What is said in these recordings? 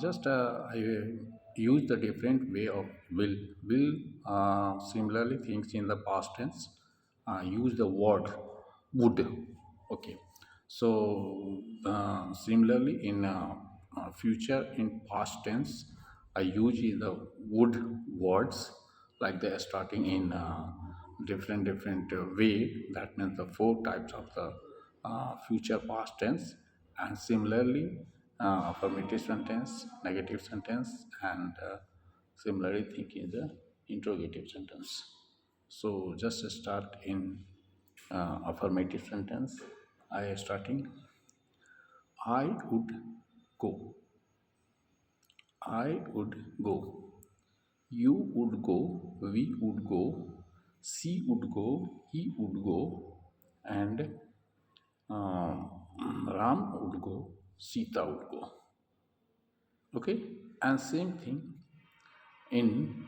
Just I use the different way of will. Will similarly things in the past tense. Use the word would. Okay. So similarly in future in past tense, I use the would words like they are starting in different way. That means the four types of the future past tense, and similarly affirmative sentence, negative sentence, and similarly think in the interrogative sentence. So just start in affirmative sentence. I starting. I would go. I would go. You would go. We would go. She would go. He would go. And Ram would go. Sita would go. Okay, and same thing in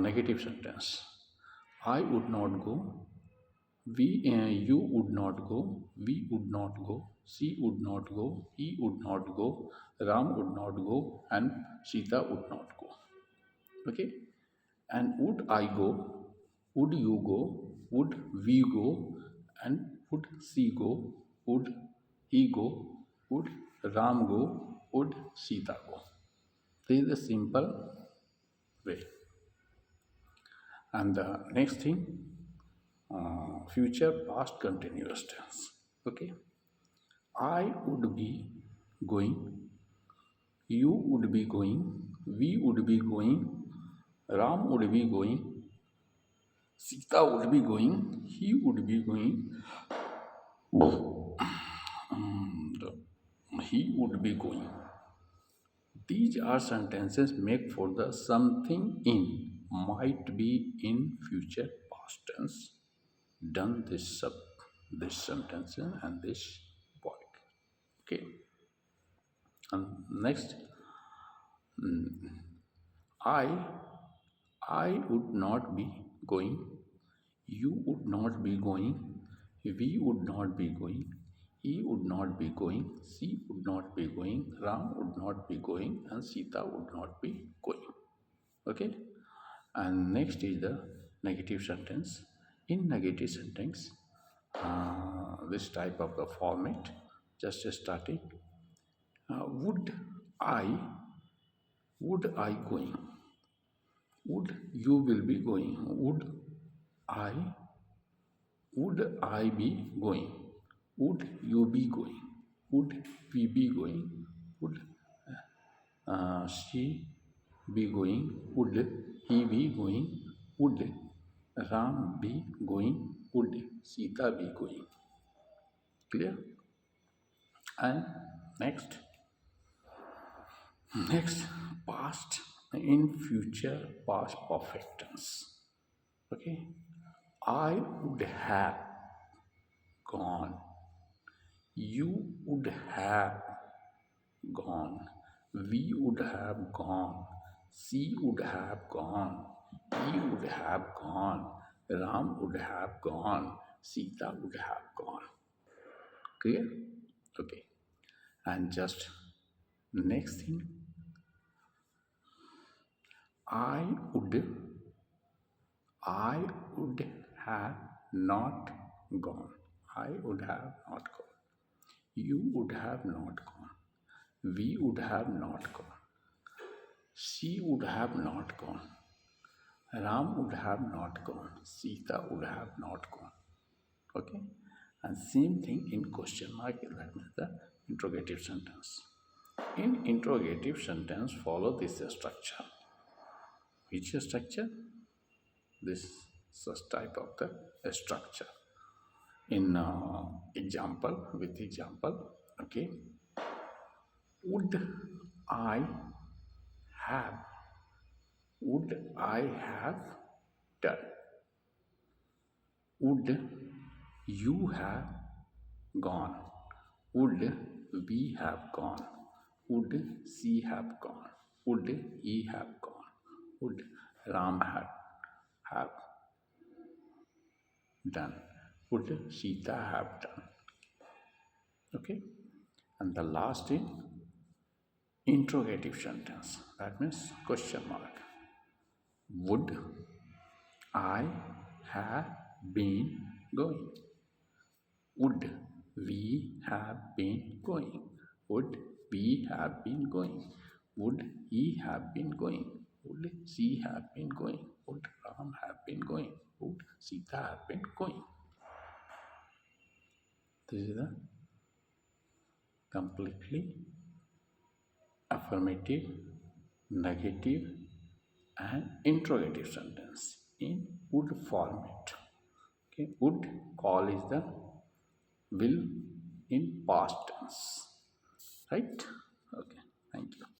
negative sentence. I would not go. You would not go. We would not go. She would not go. He would not go. Ram would not go, and Sita would not go. Okay, and would I go? Would you go? Would we go? And would she go? Would he go? Would Ram go? Would Sita go? This is a simple way. And the next thing, future past continuous tense. Okay, I would be going, you would be going, we would be going, Ram would be going, Sita would be going, he would be going, he would be going. These are sentences make for the something in, might be in future past tense, done this sentence and this point. Okay, and next, I I would not be going, you would not be going, we would not be going, he would not be going, she would not be going, Ram would not be going, and Sita would not be going. Okay, and next is the negative sentence. In negative sentence, this type of the format, just starting. Would I? Would I going? Would you will be going? I? Would I be going? Would you be going? Would we be going? Would she be going? Would he be going? Would Ram be going? Would Sita be going? Clear? And next, next, past in future past perfect tense. Okay, I would have gone. You would have gone. We would have gone. She would have gone. He would have gone. Ram would have gone. Sita would have gone. Clear? Okay. And just next thing, I would I would have not gone. I would have not gone. You would have not gone. We would have not gone. She would have not gone. Ram would have not gone. Sita would have not gone. Okay? And same thing in question mark, that means the interrogative sentence. In interrogative sentence, follow this structure. Which structure? This such type of the structure. In example, with example, okay. Would I have? Would I have done? Would you have gone? Would we have gone? Would she have gone? Would he have gone? Would Ram have done? Would Sita have done? Okay. And the last is interrogative sentence, that means question mark. Would I have been going? Would we have been going? Would we have been going? Would he have been going? Would she have been going? Would Ram have been going? Would Sita have been going? This is the completely affirmative, negative, and interrogative sentence in would format. Okay, would call is the will in past tense, right? Okay, thank you.